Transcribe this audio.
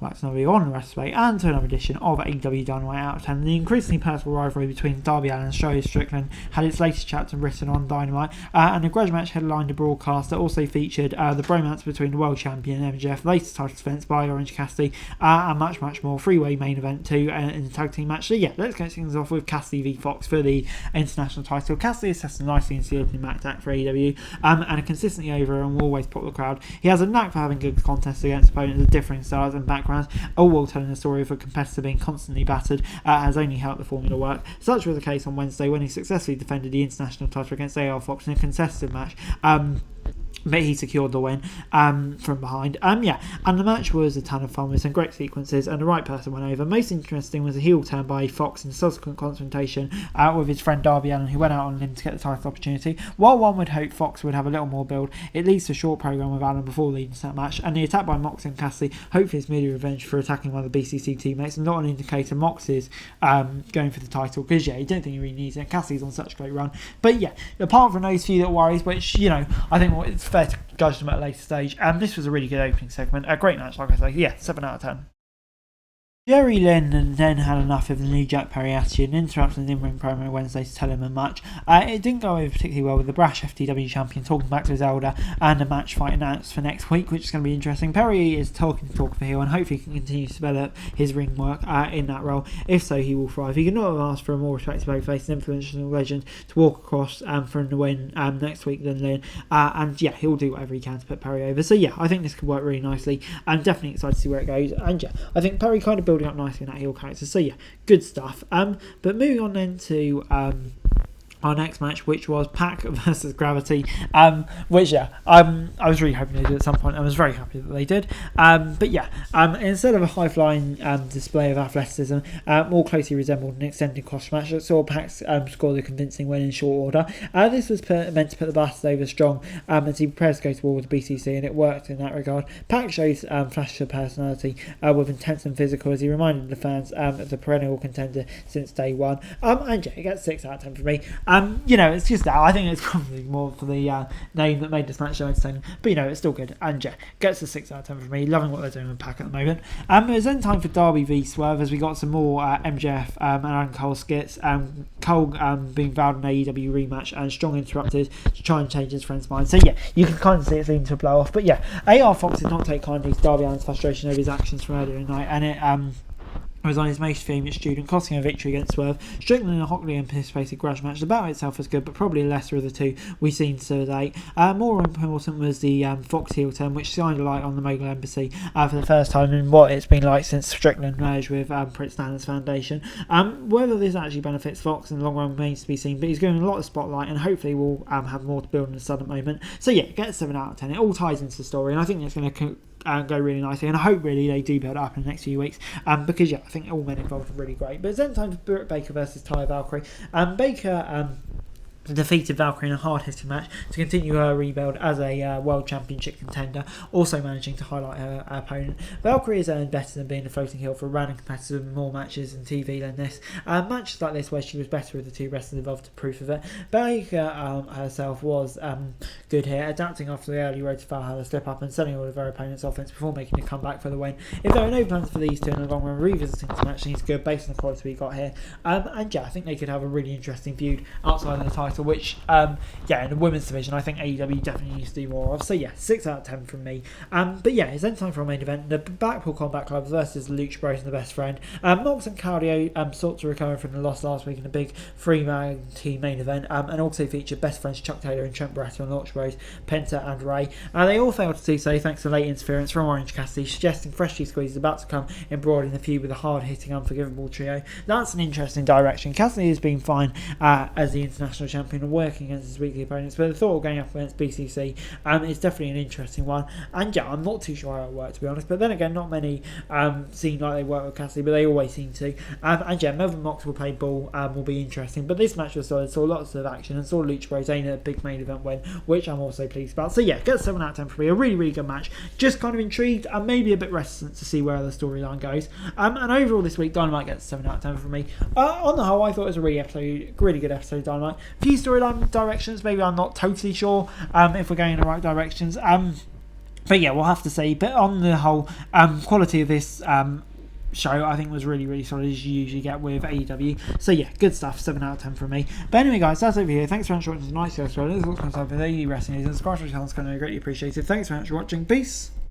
welcome back to another video on the Wrestling and to another edition of AEW Dynamite Out of 10. The increasingly personal rivalry between Darby Allin and Shirley Strickland had its latest chapter written on Dynamite, and the grudge match headlined a broadcast that also featured the bromance between the world champion MJF, latest title defense by Orange Cassidy, and much more. Three-way main event too in the tag team match. So yeah, let's get things off with Cassidy v Fox for the international title. Cassidy is tested nicely into the opening match act for AEW, and are consistently over and will always pop the crowd. He has a knack for having good contests against opponents of differing styles and backgrounds, all while telling the story of a competitor being constantly battered has only helped the formula work. Such was the case on Wednesday when he successfully defended the international title against AR Fox in a contested match. But he secured the win from behind. And the match was a ton of fun with some great sequences, and the right person went over. Most interesting was a heel turn by Fox in subsequent confrontation with his friend Darby Allin, who went out on a limb to get the title opportunity. While one would hope Fox would have a little more build, it leads to a short program with Allin before leading to that match, and the attack by Mox and Cassidy hopefully is merely revenge for attacking one of the BCC teammates, and not an indicator Mox is going for the title, because he don't think he really needs it. Cassidy's on such a great run. But apart from those few little worries, which I think it's fair to judge them at a later stage, this was a really good opening segment, a great match, like I say. 7 out of 10. Jerry Lynn then had enough of the New Jack Perry attitude and interrupted an in-ring promo Wednesday to tell him a match. It didn't go over particularly well with the brash FTW champion talking back to his elder, and a match fight announced for next week, which is going to be interesting. Perry is talking for heel, and hopefully he can continue to develop his ring work in that role. If so, he will thrive. He could not have asked for a more respected babyface and influential legend to walk across for the win next week than Lynn. He'll do whatever he can to put Perry over. So I think this could work really nicely. I'm definitely excited to see where it goes. And I think Perry kind of building up nicely in that heel character. So good stuff. But moving on then to our next match, which was Pac versus Gravity, which I was really hoping they did at some point. I was very happy that they did. Instead of a high-flying display of athleticism, more closely resembled an extended cross match that saw Pac score the convincing win in short order. This was meant to put the Bastards over strong as he prepares to go to war with the BCC, and it worked in that regard. Pac shows flashes of personality with intense and physical as he reminded the fans of the perennial contender since day one. It gets 6 out of 10 for me. It's just that I think it's probably more for the name that made this match so entertaining, but it's still good. And gets a 6 out of 10 for me. Loving what they're doing with Pac at the moment. It was then time for Darby v Swerve as we got some more MJF and Adam Cole skits. Cole being vowed an AEW rematch, and Strong interrupted to try and change his friend's mind. So you can kind of see it's leading to a blow off. But AR Fox did not take kindly to Darby Allin's frustration over his actions from earlier in the night, and it was on his most famous student, costing him a victory against Swerve. Strickland in a hotly anticipated grudge match. The battle itself was good, but probably the lesser of the two we've seen to date. More important was the Fox heel turn, which shined a light on the Mogul Embassy for the first time in what it's been like since Strickland merged with Prince Nana's Foundation. Whether this actually benefits Fox in the long run remains to be seen, but he's given a lot of spotlight, and hopefully we'll have more to build in the sudden moment. So get 7 out of 10. It all ties into the story, and I think it's going to go really nicely, and I hope really they do build it up in the next few weeks, because I think all men involved are really great. But it's then time for Britt Baker versus Ty Valkyrie. Baker defeated Valkyrie in a hard-hitting match to continue her rebuild as a World Championship contender, also managing to highlight her opponent. Valkyrie has earned better than being a floating heel for a random competitor with more matches and TV than this. Matches like this where she was better with the two wrestlers involved to proof of it. Baker herself was good here, adapting after the early road to Valhalla slip up and selling all of her opponent's offense before making a comeback for the win. If there are no plans for these two in the long run, revisiting this match seems good based on the quality we got here. I think they could have a really interesting feud outside of the title, which in the women's division I think AEW definitely needs to do more of. So 6 out of 10 from me. It's then time for a main event, the Blackpool Combat Club versus the Lucha Bros and the Best Friend. Mox and Cardio sought to recover from the loss last week in a big 3-man team main event, and also featured Best Friends Chuck Taylor and Trent Barretta and Lucha Bros, Penta and Ray. They all failed to do so thanks to late interference from Orange Cassidy, suggesting freshly squeezed is about to come embroiled in the feud with a hard-hitting, unforgivable trio. That's an interesting direction. Cassidy has been fine as the international champion and working against his weekly opponents, but the thought of going up against BCC is definitely an interesting one. And I'm not too sure how it worked, to be honest, but then again, not many seem like they work with Cassidy, but they always seem to. Melvin Mox will play ball, will be interesting, but this match was solid, saw lots of action and saw Lucha Bros aim at a big main event win, which I'm also pleased about. So get 7 out of 10 for me. A really, really good match. Just kind of intrigued and maybe a bit reticent to see where the storyline goes. And overall this week, Dynamite gets 7 out of 10 from me. On the whole, I thought it was a really good episode of Dynamite. Few storyline directions, maybe I'm not totally sure if we're going in the right directions. But yeah, we'll have to see. But on the whole, quality of this show I think was really, really solid, as you usually get with AEW. So yeah, good stuff. 7 out of 10 from me. But anyway, guys, that's over here. Thanks very much for watching tonight's episode. This is all kind of stuff for AEW Wrestling News and Squash Channel. It's going to be greatly appreciated. Thanks very much for watching. Peace.